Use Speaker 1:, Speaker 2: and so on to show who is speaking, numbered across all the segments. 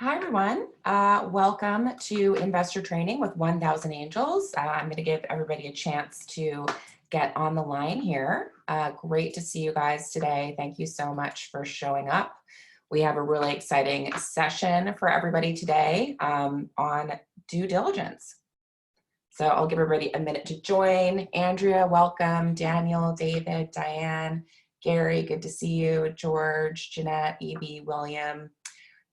Speaker 1: Hi, everyone. Welcome to Investor Training with 1000 Angels. I'm going to give everybody a chance to get on the line here. Great to see you guys today. Thank you so much for showing up. We have a really exciting session for everybody today on due diligence. So I'll give everybody a minute to join. Andrea, welcome. Daniel, David, Diane, Gary, good to see you. George, Jeanette, Evie, William.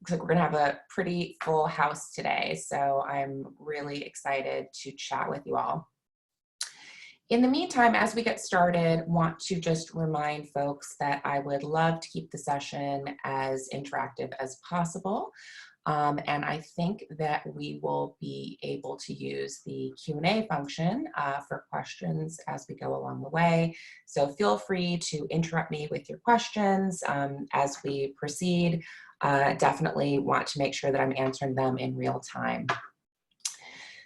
Speaker 1: Looks like we're gonna have a pretty full house today, so I'm really excited to chat with you all. In the meantime, as we get started, want to just remind folks that I would love to keep the session as interactive as possible. And I think that we will be able to use the Q&A function for questions as we go along the way. So feel free to interrupt me with your questions as we proceed. Definitely want to make sure that I'm answering them in real time.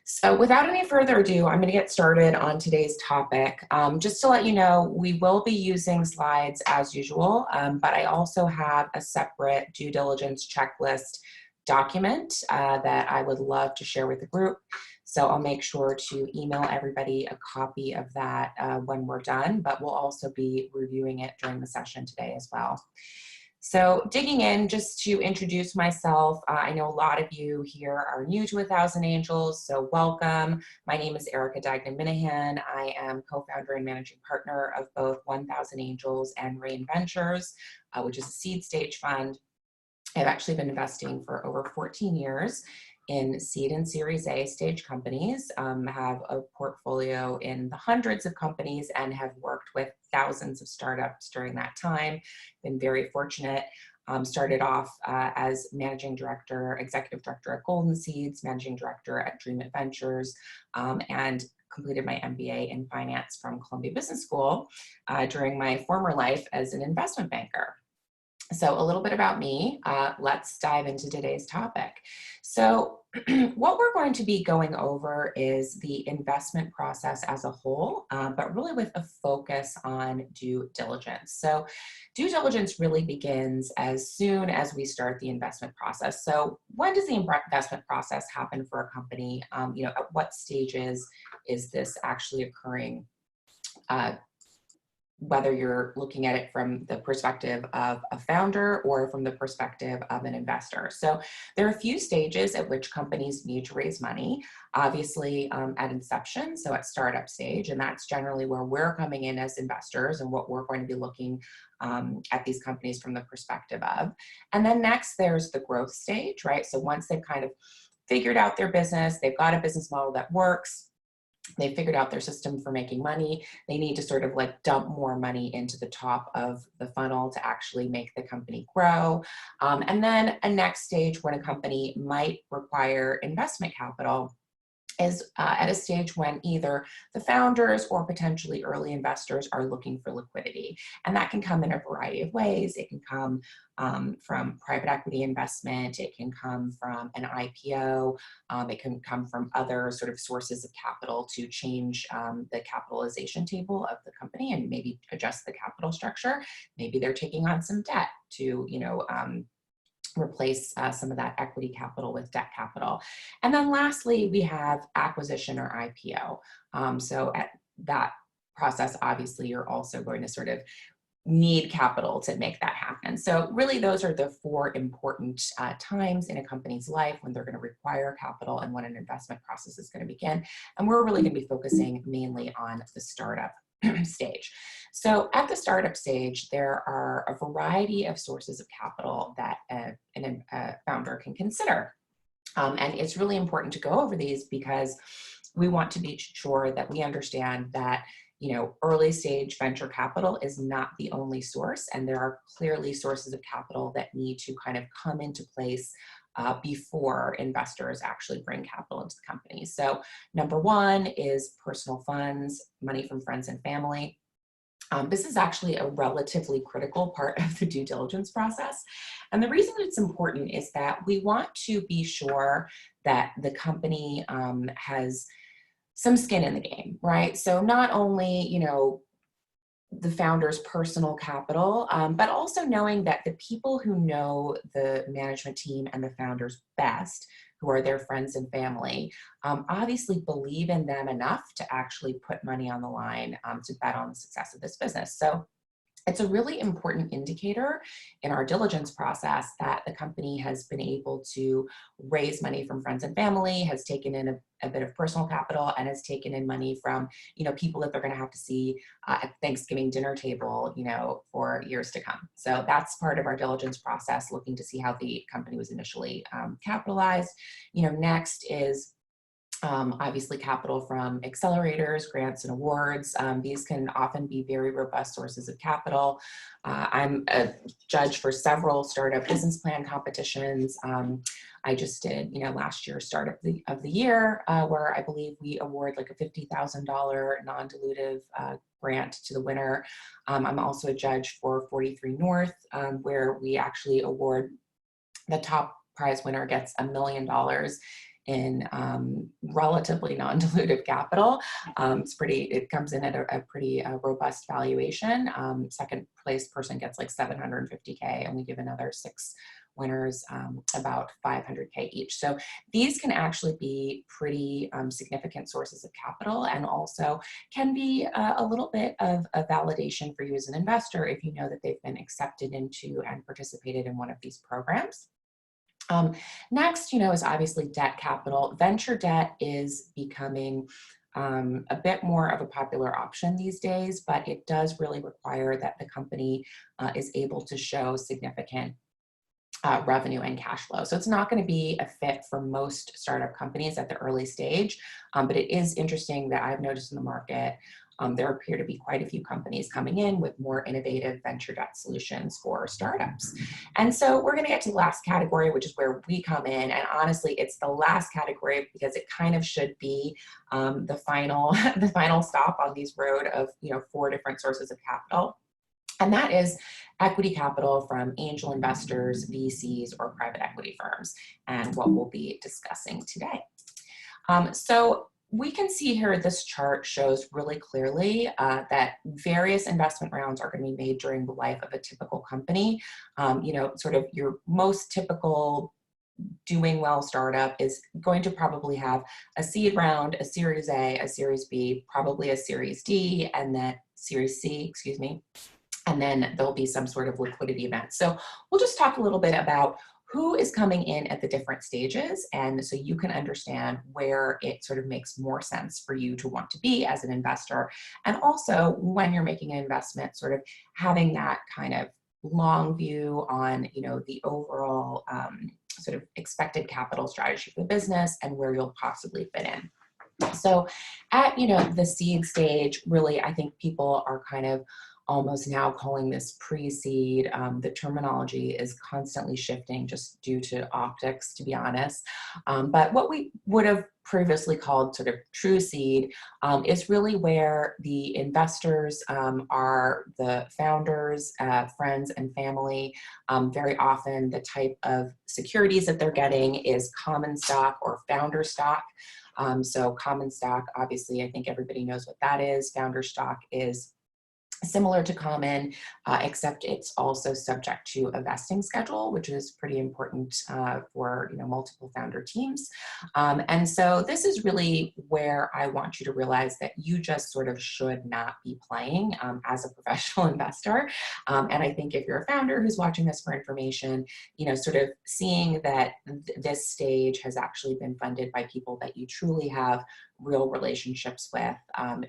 Speaker 1: So without any further ado, I'm going to get started on today's topic. Just to let you know, we will be using slides as usual, but I also have a separate due diligence checklist document that I would love to share with the group. So I'll make sure to email everybody a copy of that when we're done, but we'll also be reviewing it during the session today as well. So digging in, just to introduce myself, I know a lot of you here are new to 1000 Angels, so welcome. My name is Duignan Minnihan. I am co-founder and managing partner of both 1000 Angels and Rain Ventures, which is a seed stage fund. I've actually been investing for over 14 years in seed and Series A stage companies, have a portfolio in the hundreds of companies and have worked with thousands of startups during that time. Been very fortunate. Started off as managing director, executive director at Golden Seeds, managing director at Dream Ventures, and completed my MBA in finance from Columbia Business School during my former life as an investment banker. So a little bit about me. Let's dive into today's topic. So what we're going to be going over is the investment process as a whole, but really with a focus on due diligence. So due diligence really begins as soon as we start the investment process. So when does the investment process happen for a company? At what stages is this actually occurring? Whether you're looking at it from the perspective of a founder or from the perspective of an investor. So there are a few stages at which companies need to raise money. Obviously at inception, so at startup stage, and that's generally where we're coming in as investors and what we're going to be looking at these companies from the perspective of. And then next there's the growth stage, right? So once they've kind of figured out their business, they've got a business model that works, they figured out their system for making money, they need to sort of like dump more money into the top of the funnel to actually make the company grow. And then a next stage when a company might require investment capital is at a stage when either the founders or potentially early investors are looking for liquidity. And that can come in a variety of ways. It can come from private equity investment, it can come from an IPO, it can come from other sort of sources of capital to change the capitalization table of the company and maybe adjust the capital structure. Maybe they're taking on some debt to, replace some of that equity capital with debt capital. And then lastly, we have acquisition or IPO. So at that process, obviously, you're also going to sort of need capital to make that happen. So really, those are the four important times in a company's life when they're going to require capital and when an investment process is going to begin. And we're really going to be focusing mainly on the startup stage. So at the startup stage, there are a variety of sources of capital that a founder can consider. And it's really important to go over these because we want to be sure that we understand that early stage venture capital is not the only source, and there are clearly sources of capital that need to kind of come into place before investors actually bring capital into the company. So number one is personal funds, money from friends and family. This is actually a relatively critical part of the due diligence process. And the reason it's important is that we want to be sure that the company has some skin in the game, right? So not only, the founder's personal capital, but also knowing that the people who know the management team and the founders best, who are their friends and family, obviously believe in them enough to actually put money on the line to bet on the success of this business. So it's a really important indicator in our diligence process that the company has been able to raise money from friends and family, has taken in a bit of personal capital, and has taken in money from, people that they're going to have to see at Thanksgiving dinner table, for years to come. So that's part of our diligence process, looking to see how the company was initially capitalized. Next is obviously capital from accelerators, grants, and awards. These can often be very robust sources of capital. I'm a judge for several startup business plan competitions. I just did, last year Startup of the Year, where I believe we award like a $50,000 non-dilutive grant to the winner. I'm also a judge for 43 North, where we actually award the top prize winner gets $1 million in relatively non-dilutive capital. It comes in at a pretty robust valuation. Second place person gets like $750K, and we give another 6 winners about $500K each. So these can actually be pretty significant sources of capital, and also can be a little bit of a validation for you as an investor if you know that they've been accepted into and participated in one of these programs. Next, is obviously debt capital. Venture debt is becoming a bit more of a popular option these days, but it does really require that the company is able to show significant revenue and cash flow. So it's not going to be a fit for most startup companies at the early stage, but it is interesting that I've noticed in the market there appear to be quite a few companies coming in with more innovative venture debt solutions for startups. And so we're going to get to the last category, which is where we come in. And honestly, it's the last category because it kind of should be the final stop on these road of 4 different sources of capital. And that is equity capital from angel investors, VCs, or private equity firms, and what we'll be discussing today. So we can see here, this chart shows really clearly that various investment rounds are going to be made during the life of a typical company. Sort of your most typical doing well startup is going to probably have a seed round, a Series A, a Series B, probably a Series D, and then Series C, excuse me. And then there'll be some sort of liquidity event. So we'll just talk a little bit about who is coming in at the different stages, and so you can understand where it sort of makes more sense for you to want to be as an investor. And also, when you're making an investment, sort of having that kind of long view on, the overall sort of expected capital strategy for the business and where you'll possibly fit in. So at, the seed stage, really, I think people are kind of almost now calling this pre-seed. The terminology is constantly shifting just due to optics, to be honest. But what we would have previously called sort of true seed is really where the investors are the founders, friends, and family. Very often the type of securities that they're getting is common stock or founder stock. So common stock, obviously, I think everybody knows what that is. Founder stock is similar to common, except it's also subject to a vesting schedule, which is pretty important for multiple founder teams. And so this is really where I want you to realize that you just sort of should not be playing as a professional investor. And I think if you're a founder who's watching this for information, sort of seeing that this stage has actually been funded by people that you truly have real relationships with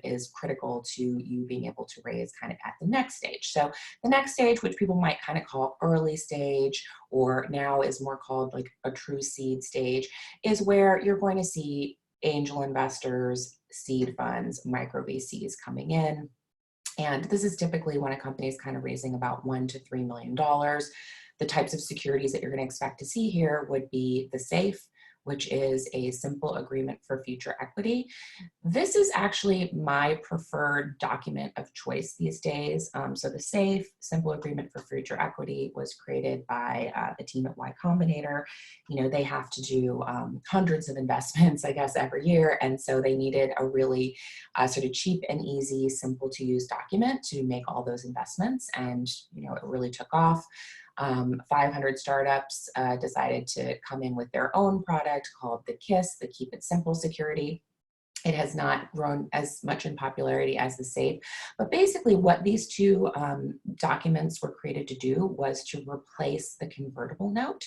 Speaker 1: is critical to you being able to raise kind of at the next stage. So the next stage, which people might kind of call early stage, or now is more called like a true seed stage, is where you're going to see angel investors, seed funds, micro VCs coming in. And this is typically when a company is kind of raising about $1 to $3 million. The types of securities that you're going to expect to see here would be the SAFE, which is a simple agreement for future equity. This is actually my preferred document of choice these days. So the SAFE, Simple Agreement for Future Equity, was created by the team at Y Combinator. You know, they have to do hundreds of investments, I guess, every year. And so they needed a really sort of cheap and easy, simple to use document to make all those investments. And, you know, it really took off. 500 startups decided to come in with their own product called the KISS, the Keep It Simple Security. It has not grown as much in popularity as the SAFE, but basically what these two documents were created to do was to replace the convertible note.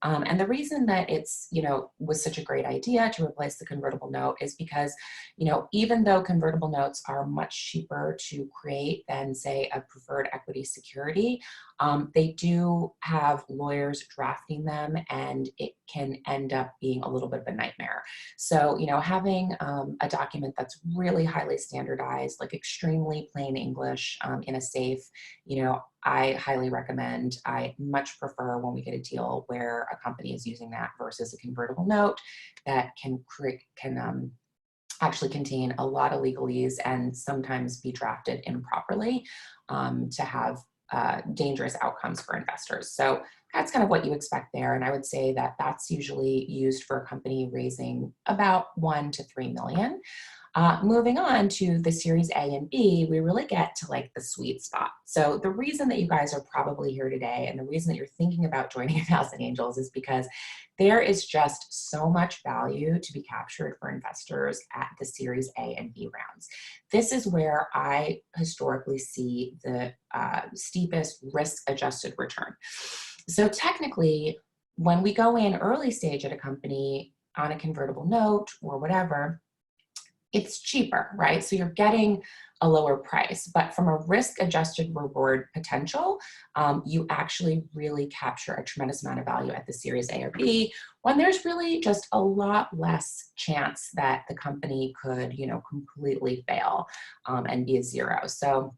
Speaker 1: And the reason that it's, you know, was such a great idea to replace the convertible note is because, you know, even though convertible notes are much cheaper to create than, say, a preferred equity security, they do have lawyers drafting them, and it can end up being a little bit of a nightmare. So, you know, having a document that's really highly standardized, like extremely plain English in a SAFE, you know, I highly recommend. I much prefer when we get a deal where a company is using that versus a convertible note that can actually contain a lot of legalese and sometimes be drafted improperly to have dangerous outcomes for investors. So that's kind of what you expect there. And I would say that that's usually used for a company raising about 1 to 3 million. Moving on to the Series A and B, we really get to like the sweet spot. So the reason that you guys are probably here today and the reason that you're thinking about joining 1,000 Angels is because there is just so much value to be captured for investors at the Series A and B rounds. This is where I historically see the steepest risk-adjusted return. So technically, when we go in early stage at a company on a convertible note or whatever, it's cheaper, right? So you're getting a lower price, but from a risk-adjusted reward potential, you actually really capture a tremendous amount of value at the Series A or B when there's really just a lot less chance that the company could, you know, completely fail and be a zero. So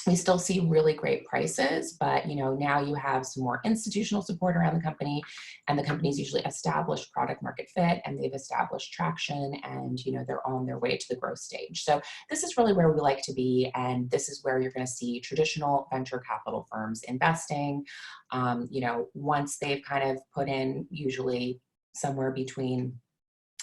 Speaker 1: we still see really great prices, but you know, now you have some more institutional support around the company, and the company's usually established product market fit, and they've established traction, and you know, they're on their way to the growth stage. So this is really where we like to be, and this is where you're going to see traditional venture capital firms investing. You know, once they've kind of put in usually somewhere between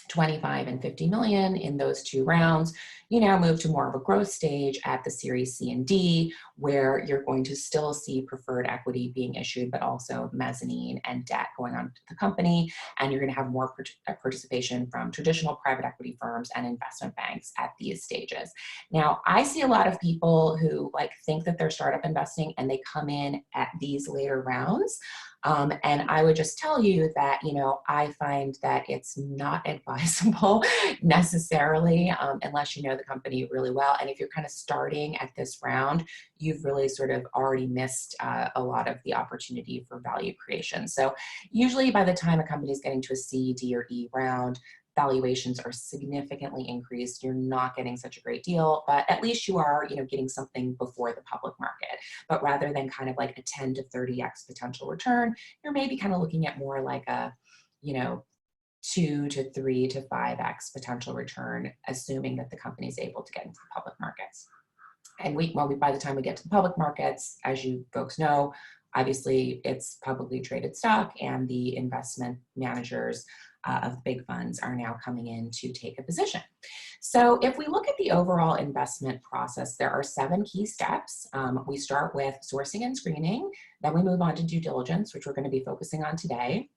Speaker 1: 25 and 50 million in those two rounds, you now move to more of a growth stage at the Series C and D, where you're going to still see preferred equity being issued, but also mezzanine and debt going on to the company. And you're going to have more participation from traditional private equity firms and investment banks at these stages. Now, I see a lot of people who like think that they're startup investing and they come in at these later rounds. And I would just tell you that, you know, I find that it's not advisable necessarily unless you know the company really well. And if you're kind of starting at this round, you've really sort of already missed a lot of the opportunity for value creation. So usually by the time a company is getting to a C, D, or E round, valuations are significantly increased. You're not getting such a great deal, but at least you are, you know, getting something before the public market. But rather than kind of like a 10 to 30x potential return, you're maybe kind of looking at more like a, you know, 2 to 3 to 5x potential return, assuming that the company is able to get into the public markets. And by the time we get to the public markets, as you folks know, obviously it's publicly traded stock, and the investment managers of the big funds are now coming in to take a position. So if we look at the overall investment process, there are 7 key steps. We start with sourcing and screening, then we move on to due diligence, which we're going to be focusing on today.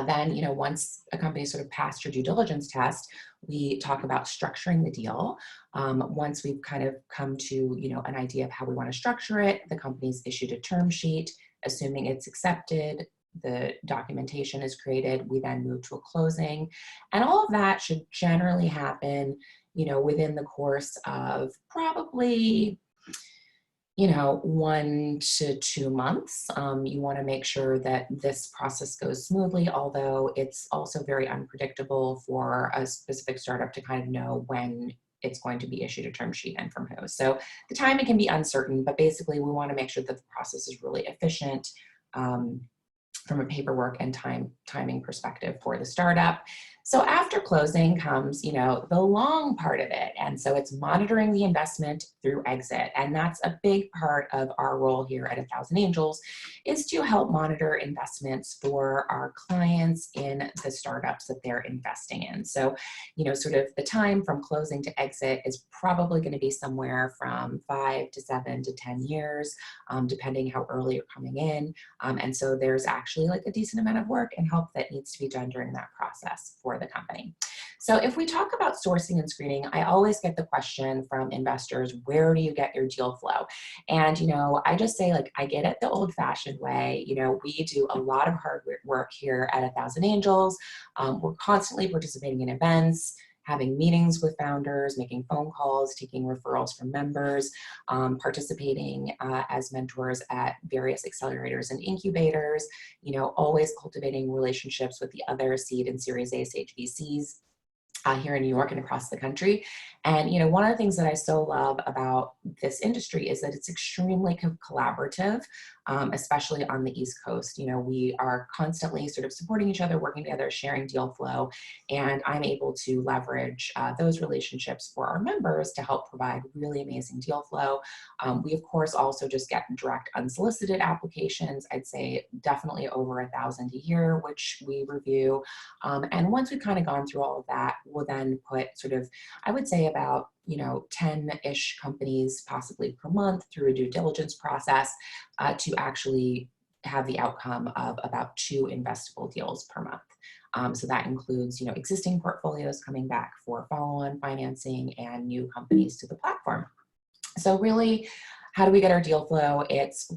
Speaker 1: Then, you know, once a company sort of passed your due diligence test, we talk about structuring the deal. Once we've kind of come to, you know, an idea of how we want to structure it, the company's issued a term sheet. Assuming it's accepted, the documentation is created. We then move to a closing, and all of that should generally happen, you know, within the course of probably, you know, 1 to 2 months. You want to make sure that this process goes smoothly, although it's also very unpredictable for a specific startup to kind of know when it's going to be issued a term sheet and from who. So the timing can be uncertain, but basically we want to make sure that the process is really efficient. from a paperwork and timing perspective for the startup. So after closing comes, the long part of it. And so it's monitoring the investment through exit. And that's a big part of our role here at 1000 Angels, is to help monitor investments for our clients in the startups that they're investing in. So, sort of the time from closing to exit is probably going to be somewhere from 5 to 7 to 10 years, depending how early you're coming in. And so there's actually like a decent amount of work and help that needs to be done during that process for the company. So if we talk about sourcing and screening, I always get the question from investors, where do you get your deal flow? And, I just say, like, I get it the old fashioned way. We do a lot of hard work here at 1000 Angels. We're constantly participating in events, having meetings with founders, making phone calls, taking referrals from members, participating as mentors at various accelerators and incubators, always cultivating relationships with the other seed and Series A stage VCs here in New York and across the country. And, one of the things that I so love about this industry is that it's extremely collaborative, especially on the East Coast. We are constantly sort of supporting each other, working together, sharing deal flow, and I'm able to leverage those relationships for our members to help provide really amazing deal flow. We, of course, also just get direct unsolicited applications. I'd say definitely over 1,000 a year, which we review. And once we've kind of gone through all of that, we'll then put sort of, I would say about 10-ish companies possibly per month through a due diligence process to actually have the outcome of about 2 investable deals per month. So that includes, existing portfolios coming back for follow-on financing and new companies to the platform. So really, how do we get our deal flow? It's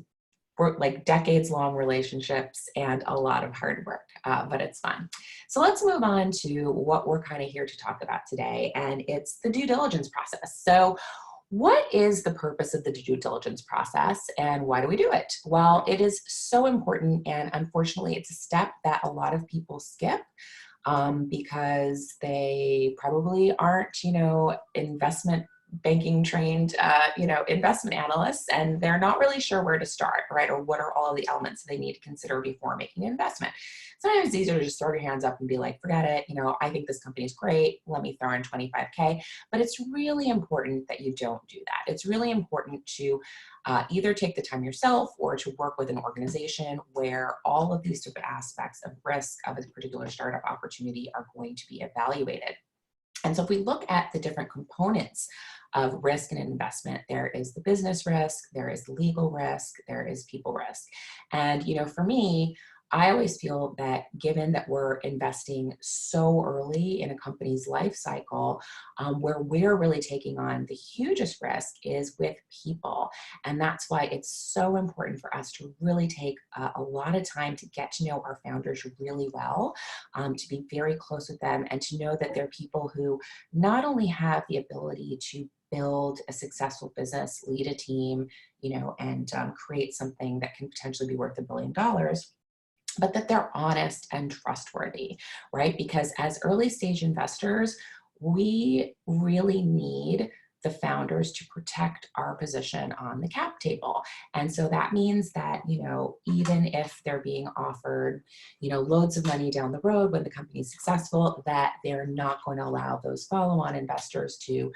Speaker 1: like decades-long relationships and a lot of hard work, but it's fun. So let's move on to what we're kind of here to talk about today, and it's the due diligence process. So what is the purpose of the due diligence process and why do we do it? Well, it is so important, and unfortunately, it's a step that a lot of people skip because they probably aren't, investment banking trained, investment analysts, and they're not really sure where to start, right? Or what are all the elements they need to consider before making an investment. Sometimes it's easier to just throw your hands up and be like, forget it. I think this company is great. Let me throw in 25K. But it's really important that you don't do that. It's really important to either take the time yourself or to work with an organization where all of these different aspects of risk of a particular startup opportunity are going to be evaluated. And so if we look at the different components of risk and investment, there is the business risk, there is legal risk, there is people risk. And, for me, I always feel that given that we're investing so early in a company's life cycle, where we're really taking on the hugest risk is with people. And that's why it's so important for us to really take a lot of time to get to know our founders really well, to be very close with them, and to know that they're people who not only have the ability to build a successful business, lead a team, and create something that can potentially be worth $1 billion, but that they're honest and trustworthy, right? Because as early stage investors, we really need the founders to protect our position on the cap table. And so that means that, even if they're being offered, loads of money down the road when the company is successful, that they're not going to allow those follow-on investors to,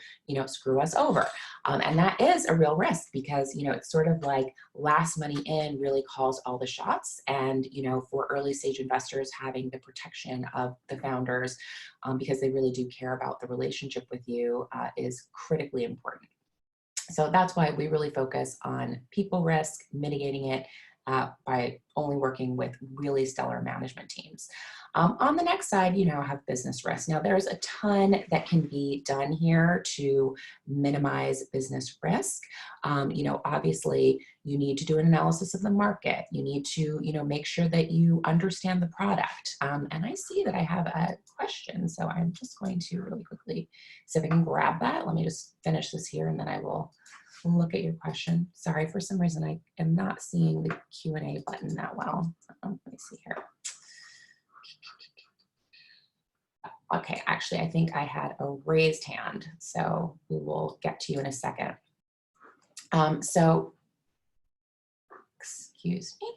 Speaker 1: screw us over. And that is a real risk because, it's sort of like last money in really calls all the shots. And, for early stage investors, having the protection of the founders because they really do care about the relationship with you is critically important. So that's why we really focus on people risk, mitigating it by only working with really stellar management teams. On the next side, have business risk. Now, there's a ton that can be done here to minimize business risk. Obviously, you need to do an analysis of the market. You need to, make sure that you understand the product. And I see that I have a question, so I'm just going to really quickly see if I can grab that. Let me just finish this here, and then I will look at your question. Sorry, for some reason I am not seeing the Q&A button that well. Let me see here. Okay, actually, I think I had a raised hand, so we will get to you in a second. So, excuse me.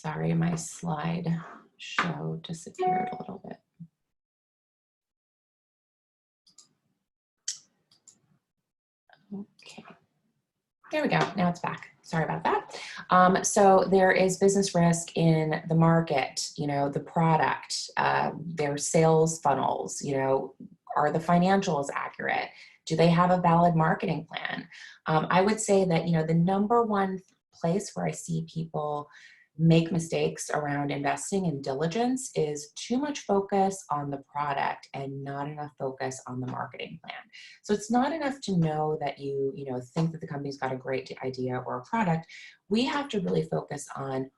Speaker 1: Sorry, my slide show disappeared a little bit. Okay, there we go. Now it's back. Sorry about that. So there is business risk in the market, the product, their sales funnels, are the financials accurate? Do they have a valid marketing plan? I would say that, the number one place where I see people make mistakes around investing in diligence is too much focus on the product and not enough focus on the marketing plan. So it's not enough to know that you think that the company's got a great idea or a product. We have to really focus on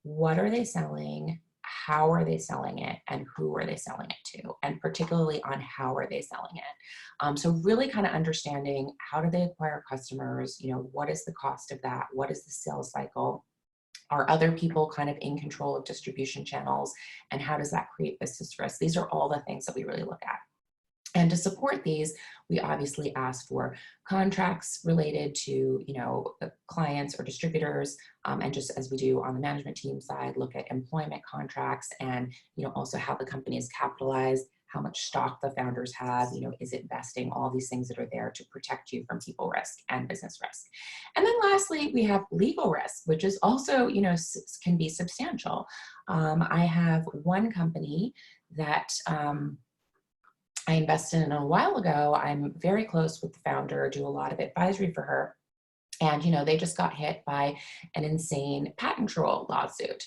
Speaker 1: what are they selling, how are they selling it, and who are they selling it to, and particularly on how are they selling it. So really kind of understanding how do they acquire customers, what is the cost of that, what is the sales cycle, are other people kind of in control of distribution channels, and how does that create business risk? These are all the things that we really look at. And to support these, we obviously ask for contracts related to, clients or distributors, and just as we do on the management team side, look at employment contracts and, also how the company is capitalized, how much stock the founders have, is it vesting, all these things that are there to protect you from people risk and business risk. And then lastly, we have legal risk, which is also, can be substantial. I have one company that I invested in a while ago. I'm very close with the founder, do a lot of advisory for her. And, they just got hit by an insane patent troll lawsuit,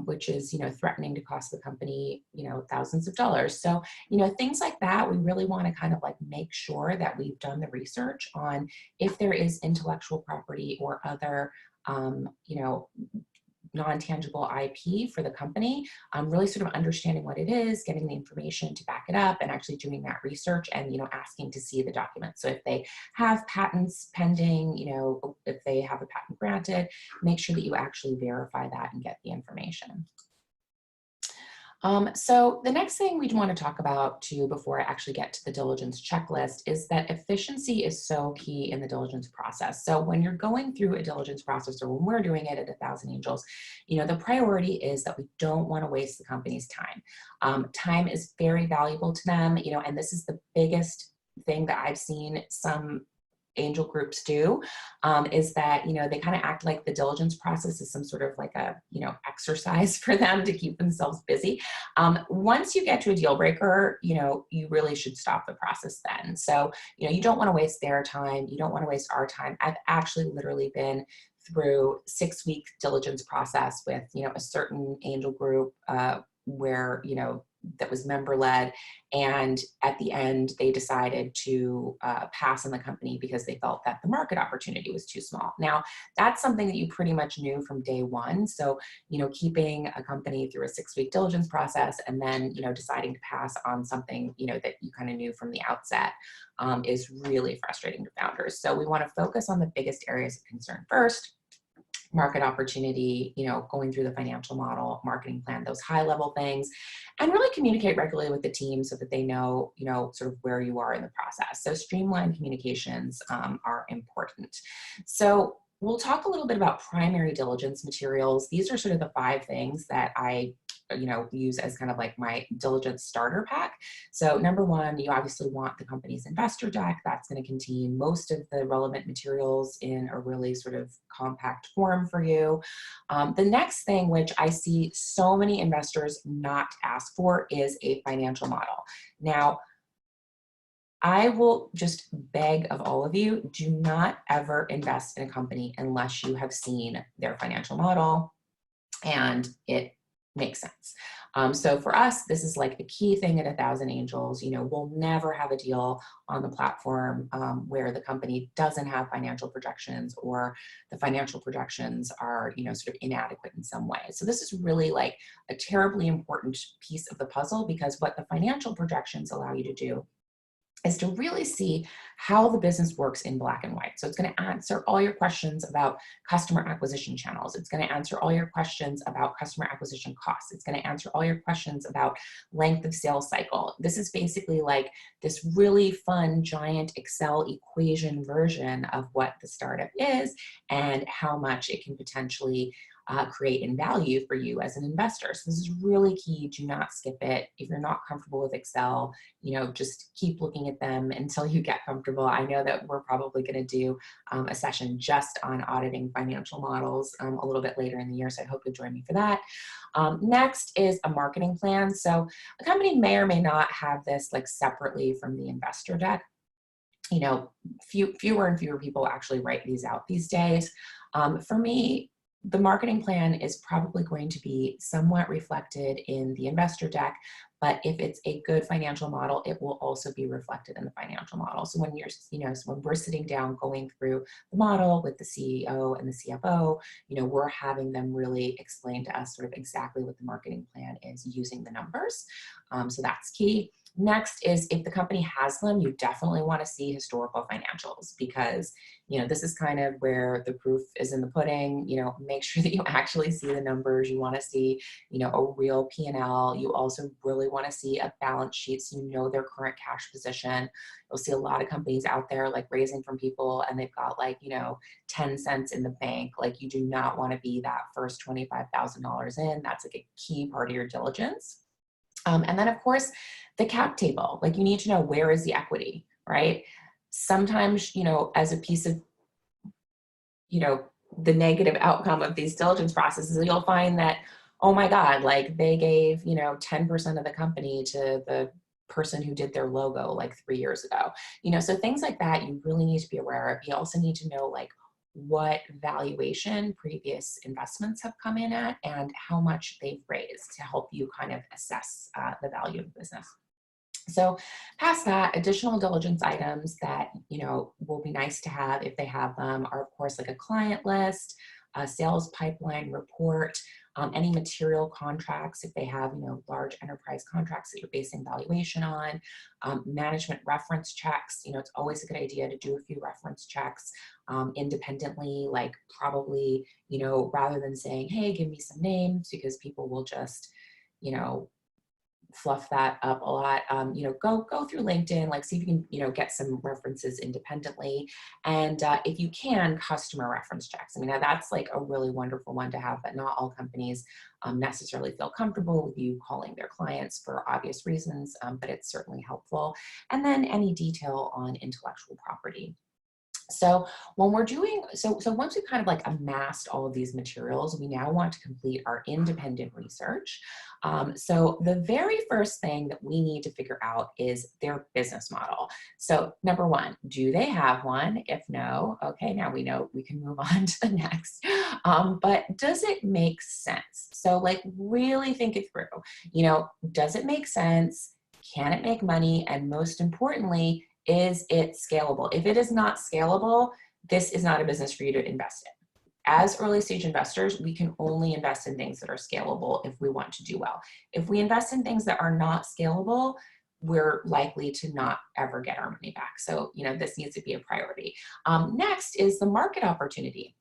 Speaker 1: which is, threatening to cost the company, thousands of dollars. So, things like that, we really want to kind of like make sure that we've done the research on if there is intellectual property or other, non-tangible IP for the company, really sort of understanding what it is, getting the information to back it up, and actually doing that research and, asking to see the documents. So if they have patents pending, if they have a patent granted, make sure that you actually verify that and get the information. So the next thing we'd want to talk about too, before I actually get to the diligence checklist, is that efficiency is so key in the diligence process. So when you're going through a diligence process, or when we're doing it at 1,000 Angels, the priority is that we don't want to waste the company's time. Time is very valuable to them, and this is the biggest thing that I've seen some angel groups do, is that, they kind of act like the diligence process is some sort of like a, exercise for them to keep themselves busy. Once you get to a deal breaker, you really should stop the process then. So, you don't want to waste their time. You don't want to waste our time. I've actually literally been through 6-week diligence process with, a certain angel group, where, that was member-led, and at the end they decided to pass on the company because they felt that the market opportunity was too small. Now, that's something that you pretty much knew from day one. So, keeping a company through a 6-week diligence process and then, deciding to pass on something, that you kind of knew from the outset, is really frustrating to founders. So we want to focus on the biggest areas of concern first: market opportunity, going through the financial model, marketing plan, those high level things, and really communicate regularly with the team so that they know, sort of where you are in the process. So streamlined communications are important. So we'll talk a little bit about primary diligence materials. These are sort of the 5 things that I use as kind of like my diligence starter pack. So number 1, you obviously want the company's investor deck. That's going to contain most of the relevant materials in a really sort of compact form for you. The next thing, which I see so many investors not ask for, is a financial model. Now, I will just beg of all of you, do not ever invest in a company unless you have seen their financial model and it makes sense. So for us, this is like the key thing at 1,000 Angels. We'll never have a deal on the platform where the company doesn't have financial projections, or the financial projections are, sort of inadequate in some way. So this is really like a terribly important piece of the puzzle, because what the financial projections allow you to do is to really see how the business works in black and white. So it's going to answer all your questions about customer acquisition channels. It's going to answer all your questions about customer acquisition costs. It's going to answer all your questions about length of sales cycle. This is basically like this really fun giant Excel equation version of what the startup is and how much it can potentially create in value for you as an investor. So this is really key. Do not skip it. If you're not comfortable with Excel, just keep looking at them until you get comfortable. I know that we're probably going to do a session just on auditing financial models a little bit later in the year, so I hope you'll join me for that. Next is a marketing plan. So a company may or may not have this like separately from the investor deck. Fewer and fewer people actually write these out these days. For me, the marketing plan is probably going to be somewhat reflected in the investor deck, but if it's a good financial model, it will also be reflected in the financial model. So when when we're sitting down going through the model with the CEO and the CFO, we're having them really explain to us sort of exactly what the marketing plan is using the numbers. So that's key. Next is if the company has them, you definitely want to see historical financials because, this is kind of where the proof is in the pudding. Make sure that you actually see the numbers. You want to see, a real P&L. You also really want to see a balance sheet so their current cash position. You'll see a lot of companies out there like raising from people and they've got like, 10 cents in the bank. Like you do not want to be that first $25,000 in. That's like a key part of your diligence. And then of course, the cap table, like you need to know where is the equity, right? Sometimes, as a piece of, the negative outcome of these diligence processes, you'll find that, oh my God, like they gave, 10% of the company to the person who did their logo like 3 years ago. So things like that, you really need to be aware of. You also need to know like what valuation previous investments have come in at and how much they've raised to help you kind of assess the value of the business. So past that, additional diligence items that, will be nice to have if they have them are of course like a client list, a sales pipeline report, any material contracts if they have, large enterprise contracts that you're basing valuation on, management reference checks. It's always a good idea to do a few reference checks independently, like probably, rather than saying, hey, give me some names, because people will just, fluff that up a lot. Go through LinkedIn, like see if you can, get some references independently. And if you can, customer reference checks. I mean, that's like a really wonderful one to have, but not all companies necessarily feel comfortable with you calling their clients for obvious reasons, but it's certainly helpful. And then any detail on intellectual property. So when we're doing, so once we've kind of like amassed all of these materials, we now want to complete our independent research. So the very first thing that we need to figure out is their business model. So number one, do they have one? If no, okay, now we know we can move on to the next. But does it make sense? So like really think it through, does it make sense? Can it make money? And most importantly, is it scalable? If it is not scalable, this is not a business for you to invest in. As early stage investors, we can only invest in things that are scalable if we want to do well. If we invest in things that are not scalable, we're likely to not ever get our money back. So, this needs to be a priority. Next is the market opportunity.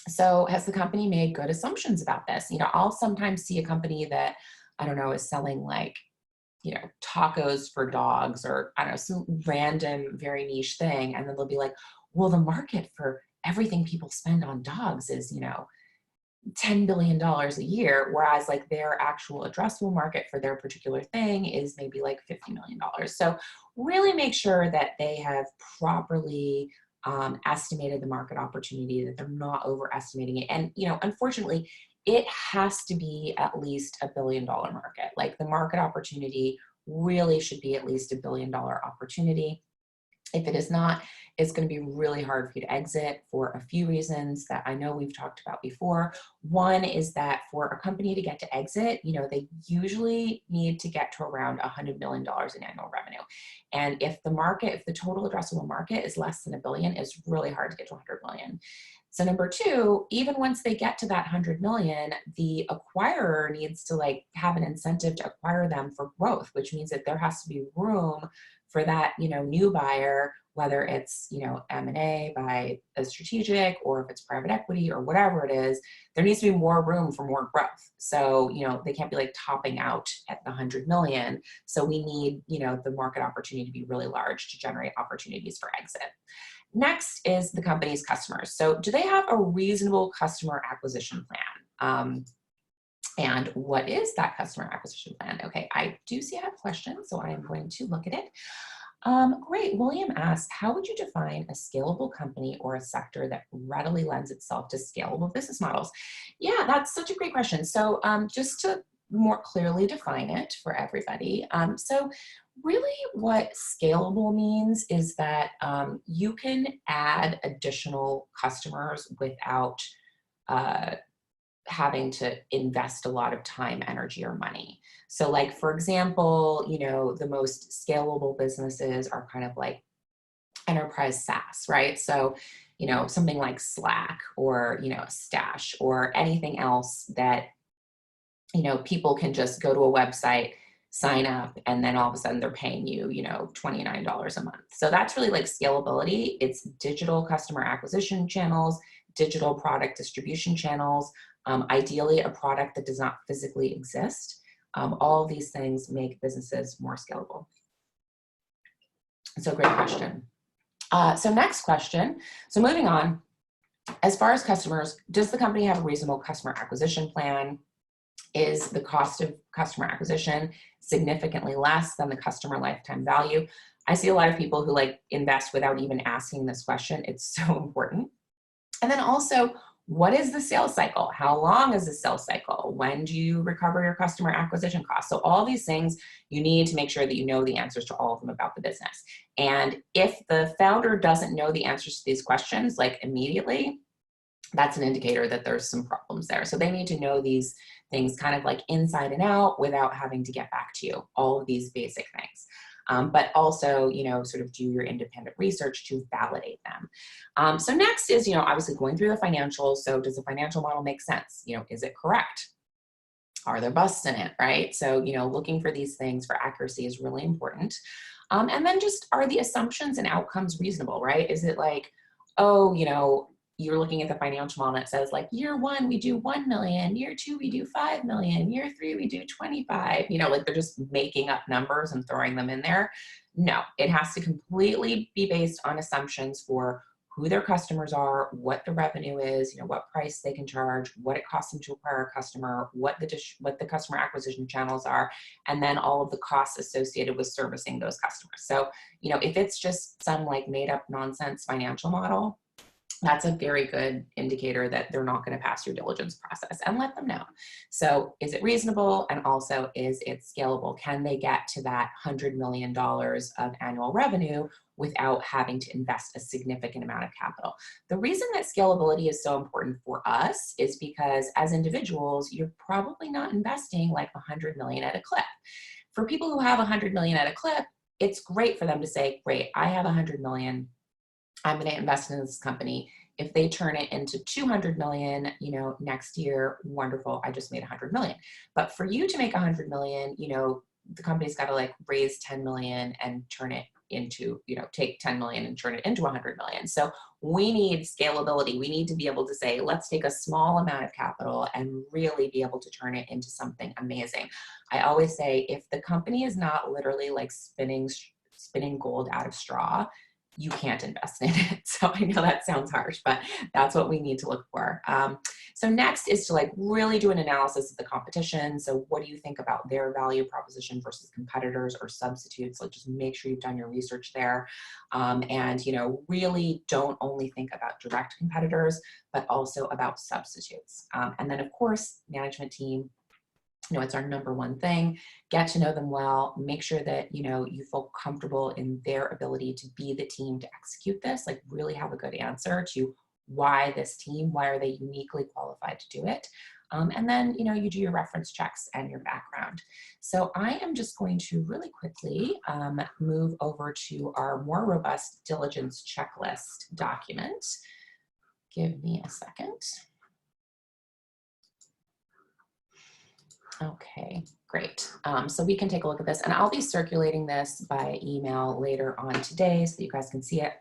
Speaker 1: So has the company made good assumptions about this? I'll sometimes see a company that, I don't know, is selling like, tacos for dogs or I don't know, some random, very niche thing. And then they'll be like, well, the market for everything people spend on dogs is, $10 billion a year. Whereas like their actual addressable market for their particular thing is maybe like $50 million. So really make sure that they have properly estimated the market opportunity, that they're not overestimating it. And, unfortunately, it has to be at least $1 billion market. Like the market opportunity really should be at least $1 billion opportunity. If it is not, it's going to be really hard for you to exit for a few reasons that I know we've talked about before. One is that for a company to get to exit, they usually need to get to around $100 million in annual revenue. And if the total addressable market is less than $1 billion, it's really hard to get to 100 million. So number two, even once they get to that 100 million, the acquirer needs to like have an incentive to acquire them for growth, which means that there has to be room for that, new buyer, whether it's, M&A by a strategic or if it's private equity or whatever it is, there needs to be more room for more growth. So, they can't be like topping out at the 100 million. So we need, the market opportunity to be really large to generate opportunities for exit. Next is the company's customers. So do they have a reasonable customer acquisition plan? And what is that customer acquisition plan? Okay, I do see I have questions, so I am going to look at it. Great, William asks, how would you define a scalable company or a sector that readily lends itself to scalable business models? Yeah, that's such a great question. So just to more clearly define it for everybody. So really what scalable means is that you can add additional customers without having to invest a lot of time, energy, or money. So like, for example, you know, the most scalable businesses are kind of like enterprise SaaS, right? So, you know, something like Slack or, you know, Stash or anything else that, you know, people can just go to a website, sign up, and then all of a sudden they're paying you, you know, $29 a month. So that's really like scalability. It's digital customer acquisition channels, digital product distribution channels, ideally a product that does not physically exist. All of these things make businesses more scalable. So great question. So next question. So moving on, as far as customers, does the company have a reasonable customer acquisition plan? Is the cost of customer acquisition significantly less than the customer lifetime value? I see a lot of people who like invest without even asking this question. It's so important. And then also, what is the sales cycle? How long is the sales cycle? When do you recover your customer acquisition costs? So all these things, you need to make sure that you know the answers to all of them about the business. And if the founder doesn't know the answers to these questions, like immediately, that's an indicator that there's some problems there. So they need to know these things kind of like inside and out without having to get back to you, all of these basic things. But also, you know, sort of do your independent research to validate them. So next is, you know, obviously going through the financials. So does the financial model make sense? You know, is it correct? Are there busts in it, right? So, you know, looking for these things for accuracy is really important. And then just, are the assumptions and outcomes reasonable, right? Is it like, oh, you know, you're looking at the financial model and it says like year 1, we do 1 million, year 2, we do 5 million, year 3, we do 25, you know, like they're just making up numbers and throwing them in there. No, it has to completely be based on assumptions for who their customers are, what the revenue is, you know, what price they can charge, what it costs them to acquire a customer, what the customer acquisition channels are, and then all of the costs associated with servicing those customers. So, you know, if it's just some like made up nonsense financial model, that's a very good indicator that they're not going to pass your diligence process, and let them know. So is it reasonable? And also, is it scalable? Can they get to that $100 million of annual revenue without having to invest a significant amount of capital? The reason that scalability is so important for us is because as individuals, you're probably not investing like 100 million at a clip. For people who have 100 million at a clip, it's great for them to say, great, I have 100 million. I'm going to invest in this company. If they turn it into 200 million, you know, next year, wonderful, I just made 100 million. But for you to make 100 million, you know, the company's got to like raise 10 million and turn it into, you know, take 10 million and turn it into 100 million. So we need scalability. We need to be able to say, let's take a small amount of capital and really be able to turn it into something amazing. I always say, if the company is not literally like spinning gold out of straw, you can't invest in it. So I know that sounds harsh, but that's what we need to look for. So next is to like really do an analysis of the competition. So what do you think about their value proposition versus competitors or substitutes? Like just make sure you've done your research there. And, you know, really don't only think about direct competitors, but also about substitutes. And then of course, management team, you know, it's our number one thing. Get to know them well, make sure that, you know, you feel comfortable in their ability to be the team to execute this, like really have a good answer to why this team, why are they uniquely qualified to do it? And then, you know, you do your reference checks and your background. So I am just going to really quickly move over to our more robust diligence checklist document. Give me a second. Okay, great. So we can take a look at this, and I'll be circulating this by email later on today so that you guys can see it.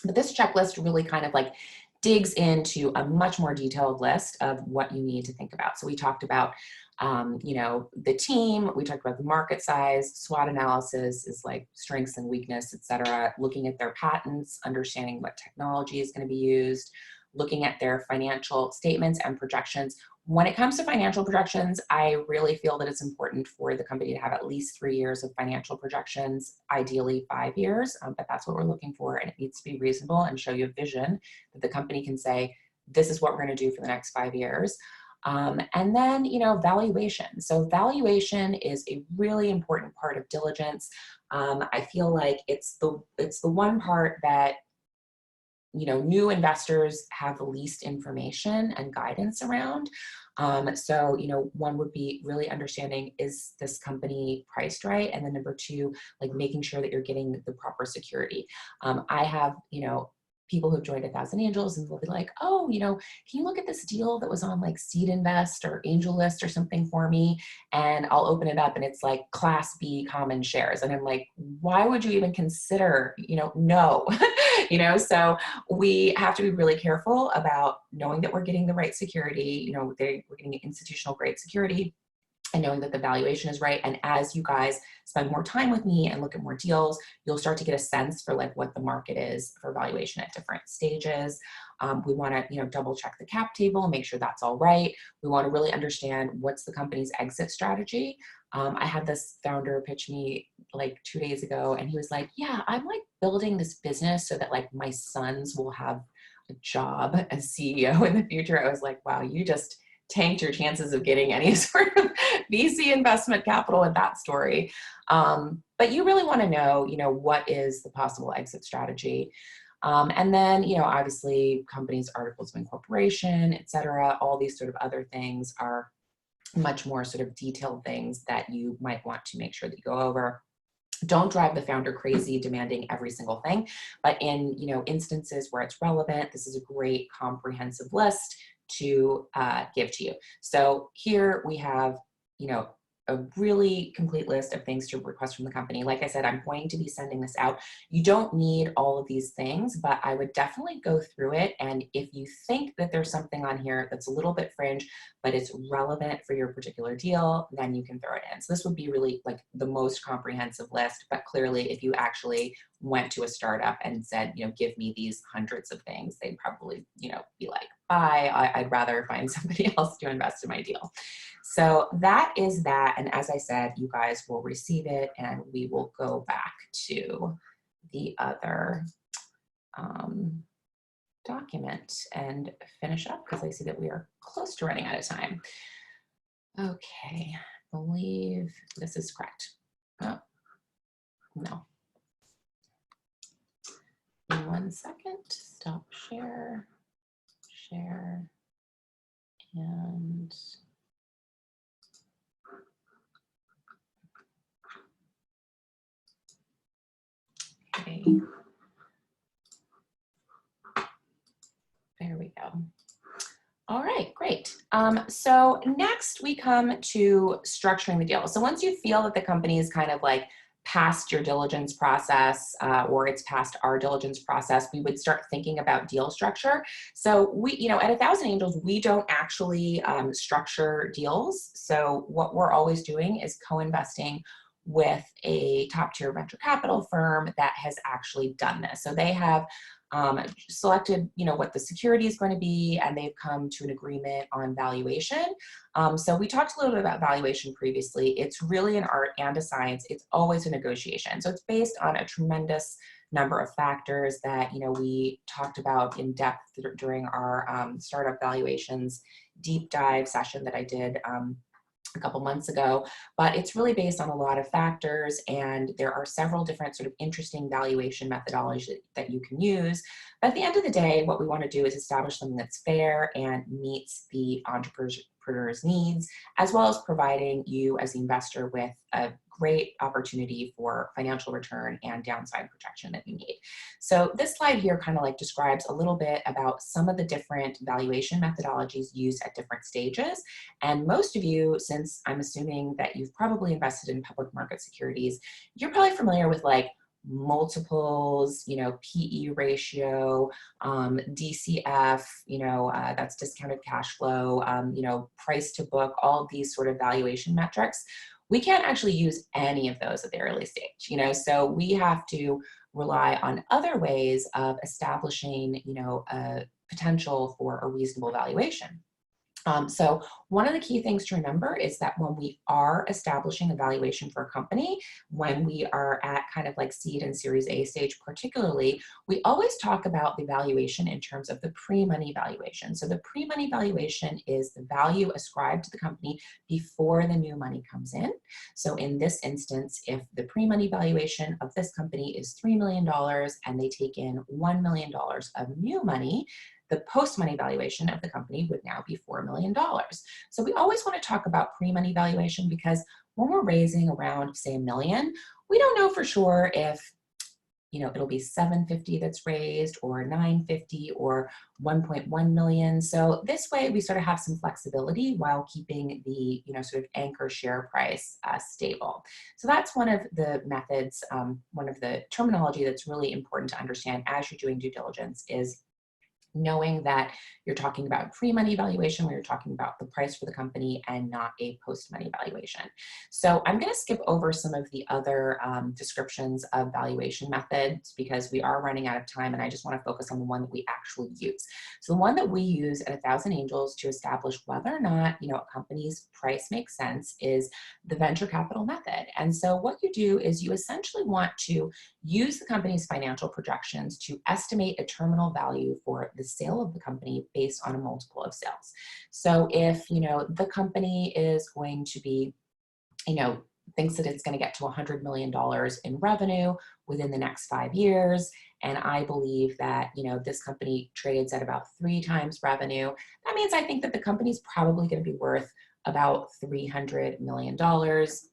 Speaker 1: But this checklist really kind of like digs into a much more detailed list of what you need to think about. So we talked about, you know, the team, we talked about the market size, SWOT analysis is like strengths and weakness, et cetera, looking at their patents, understanding what technology is going to be used, looking at their financial statements and projections. When it comes to financial projections, I really feel that it's important for the company to have at least 3 years of financial projections, ideally 5 years, but that's what we're looking for, and it needs to be reasonable and show you a vision that the company can say, this is what we're going to do for the next 5 years. And then, valuation. So valuation is a really important part of diligence. I feel like it's the one part that new investors have the least information and guidance around. So, one would be really understanding, is this company priced right? And then number two, like making sure that you're getting the proper security. I have, people who've joined 1,000 Angels and they'll be like, oh, can you look at this deal that was on like Seed Invest or Angel List or something for me? And I'll open it up and it's like Class B common shares. And I'm like, why would you even consider, no, so we have to be really careful about knowing that we're getting the right security, we're getting institutional grade security, and knowing that the valuation is right. And as you guys spend more time with me and look at more deals, you'll start to get a sense for like what the market is for valuation at different stages. We want to, double check the cap table, make sure that's all right. We want to really understand what's the company's exit strategy. I had this founder pitch me like 2 days ago, and he was like, yeah, I'm like building this business so that like my sons will have a job as CEO in the future. I was like, wow, you just tanked your chances of getting any sort of VC investment capital with that story. But you really want to know, what is the possible exit strategy? And then, obviously companies, articles of incorporation, et cetera, all these sort of other things are much more sort of detailed things that you might want to make sure that you go over. Don't drive the founder crazy demanding every single thing, but in instances where it's relevant, this is a great comprehensive list to give to you. So here we have, a really complete list of things to request from the company. Like I said, I'm going to be sending this out. You don't need all of these things, but I would definitely go through it. And if you think that there's something on here that's a little bit fringe, but it's relevant for your particular deal, then you can throw it in. So this would be really like the most comprehensive list. But clearly, if you actually went to a startup and said, give me these hundreds of things, they'd probably, be like, bye, I'd rather find somebody else to invest in my deal. So that is that. And as I said, you guys will receive it and we will go back to the other document and finish up because I see that we are close to running out of time. Okay, I believe this is correct. Oh, no. In 1 second, stop share, and okay. There we go. All right, great. So next we come to structuring the deal. So once you feel that the company is kind of like past your diligence process or it's past our diligence process, we would start thinking about deal structure. So we, at 1,000 Angels, we don't actually structure deals. So what we're always doing is co-investing with a top tier venture capital firm that has actually done this. So they have selected, what the security is going to be, and they've come to an agreement on valuation. So we talked a little bit about valuation previously. It's really an art and a science. It's always a negotiation. So it's based on a tremendous number of factors that, we talked about in depth during our startup valuations deep dive session that I did a couple months ago, but it's really based on a lot of factors, and there are several different sort of interesting valuation methodologies that you can use. But at the end of the day, what we want to do is establish something that's fair and meets the entrepreneur's needs, as well as providing you as the investor with a great opportunity for financial return and downside protection that you need. So this slide here kind of like describes a little bit about some of the different valuation methodologies used at different stages. And most of you, since I'm assuming that you've probably invested in public market securities, you're probably familiar with like multiples, PE ratio, DCF, that's discounted cash flow, price to book, all of these sort of valuation metrics. We can't actually use any of those at the early stage, so we have to rely on other ways of establishing, a potential for a reasonable valuation. So one of the key things to remember is that when we are establishing a valuation for a company, when we are at kind of like seed and Series A stage particularly, we always talk about the valuation in terms of the pre-money valuation. So the pre-money valuation is the value ascribed to the company before the new money comes in. So in this instance, if the pre-money valuation of this company is $3 million and they take in $1 million of new money, the post-money valuation of the company would now be $4 million. So we always want to talk about pre-money valuation because when we're raising around, say, $1 million, we don't know for sure if it'll be 750 that's raised or 950 or 1.1 million. So this way we sort of have some flexibility while keeping the, sort of anchor share price stable. So that's one of the methods, one of the terminology that's really important to understand as you're doing due diligence is knowing that you're talking about pre-money valuation when you're talking about the price for the company and not a post-money valuation. So I'm going to skip over some of the other descriptions of valuation methods because we are running out of time and I just want to focus on the one that we actually use. So the one that we use at 1,000 Angels to establish whether or not a company's price makes sense is the venture capital method. And so what you do is you essentially want to use the company's financial projections to estimate a terminal value for the sale of the company based on a multiple of sales. So if, the company is going to be, thinks that it's going to get to $100 million in revenue within the next 5 years, and I believe that, this company trades at about 3 times revenue, that means I think that the company's probably going to be worth about $300 million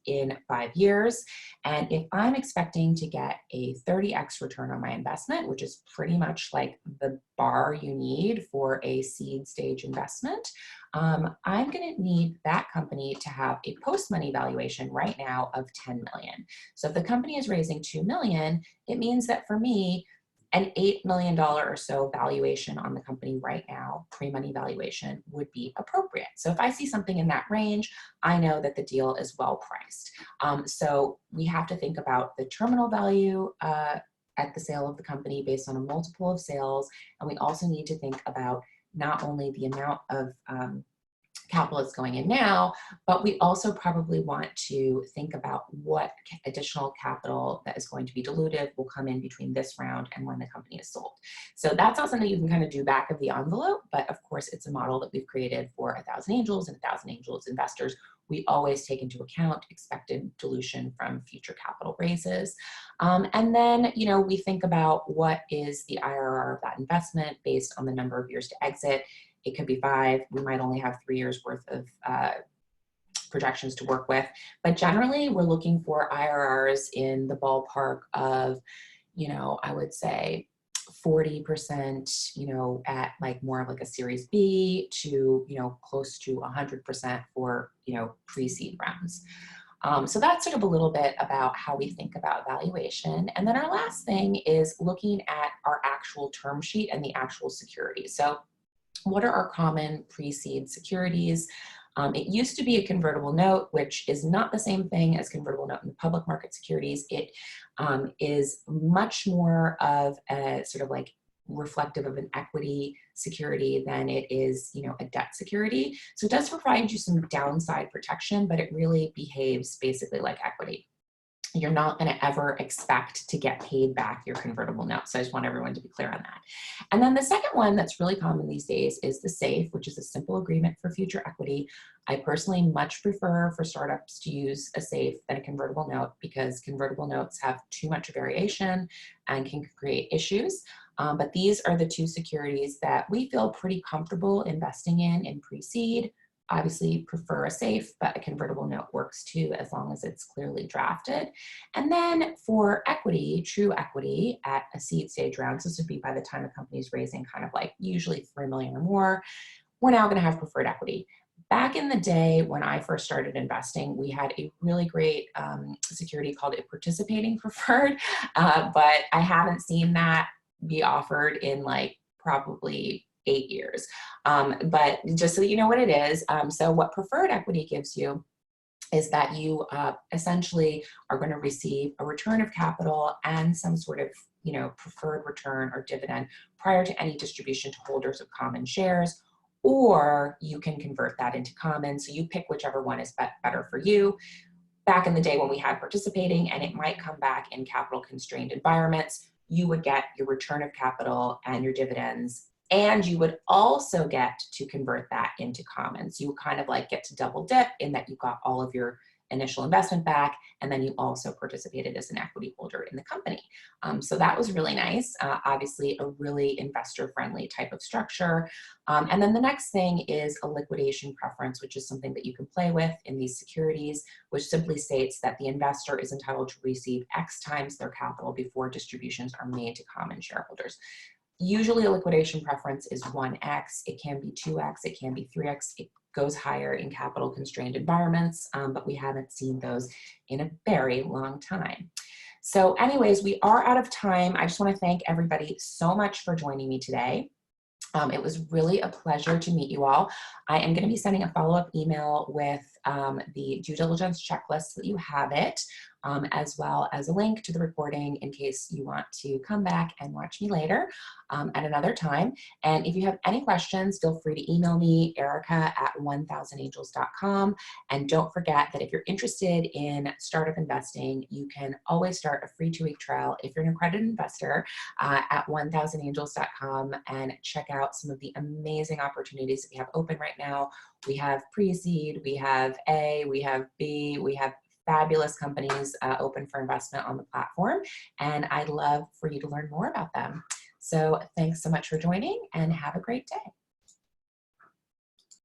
Speaker 1: in 5 years. And if I'm expecting to get a 30x return on my investment, which is pretty much like the bar you need for a seed stage investment, I'm going to need that company to have a post-money valuation right now of 10 million. So if the company is raising 2 million, it means that for me, an $8 million or so valuation on the company right now, pre-money valuation, would be appropriate. So if I see something in that range, I know that the deal is well priced. So we have to think about the terminal value at the sale of the company based on a multiple of sales. And we also need to think about not only the amount of capital is going in now, but we also probably want to think about what additional capital that is going to be dilutive will come in between this round and when the company is sold. So that's not something you can kind of do back of the envelope, but of course it's a model that we've created for 1,000 Angels and 1,000 Angels investors. We always take into account expected dilution from future capital raises. And then, we think about what is the IRR of that investment based on the number of years to exit. It could be 5. We might only have 3 years worth of projections to work with. But generally, we're looking for IRRs in the ballpark of, I would say 40%, at like more of like a Series B to, close to 100% for, pre-seed rounds. So that's sort of a little bit about how we think about valuation. And then our last thing is looking at our actual term sheet and the actual security. So what are our common pre-seed securities? It used to be a convertible note, which is not the same thing as convertible note in the public market securities. It is much more of a sort of like reflective of an equity security than it is, a debt security. So it does provide you some downside protection, but it really behaves basically like equity. You're not going to ever expect to get paid back your convertible note. So I just want everyone to be clear on that. And then the second one that's really common these days is the SAFE, which is a simple agreement for future equity. I personally much prefer for startups to use a SAFE than a convertible note because convertible notes have too much variation and can create issues. But these are the 2 securities that we feel pretty comfortable investing in pre-seed. Obviously prefer a SAFE, but a convertible note works too as long as it's clearly drafted. And then for equity, true equity at a seed stage round, so this would be by the time the company is raising kind of like usually 3 million or more, we're now going to have preferred equity. Back in the day when I first started investing, we had a really great security called a participating preferred, but I haven't seen that be offered in like probably 8 years. But just so that you know what it is, so what preferred equity gives you is that you essentially are going to receive a return of capital and some sort of preferred return or dividend prior to any distribution to holders of common shares, or you can convert that into common. So you pick whichever one is better for you. Back in the day when we had participating, and it might come back in capital constrained environments, you would get your return of capital and your dividends, and you would also get to convert that into common. So you kind of like get to double dip in that you got all of your initial investment back, and then you also participated as an equity holder in the company. So that was really nice. Obviously a really investor-friendly type of structure. And then the next thing is a liquidation preference, which is something that you can play with in these securities, which simply states that the investor is entitled to receive X times their capital before distributions are made to common shareholders. Usually a liquidation preference is 1x, it can be 2x, it can be 3x, it goes higher in capital constrained environments, but we haven't seen those in a very long time. So anyways, we are out of time. I just want to thank everybody so much for joining me today. It was really a pleasure to meet you all. I am going to be sending a follow-up email with the due diligence checklist so that you have it, as well as a link to the recording in case you want to come back and watch me later at another time. And if you have any questions, feel free to email me, erica@1000angels.com. And don't forget that if you're interested in startup investing, you can always start a free 2-week trial if you're an accredited investor at 1000angels.com and check out some of the amazing opportunities that we have open right now. We have pre-seed, we have A, we have B, we have fabulous companies open for investment on the platform, and I'd love for you to learn more about them. So thanks so much for joining, and have a great day.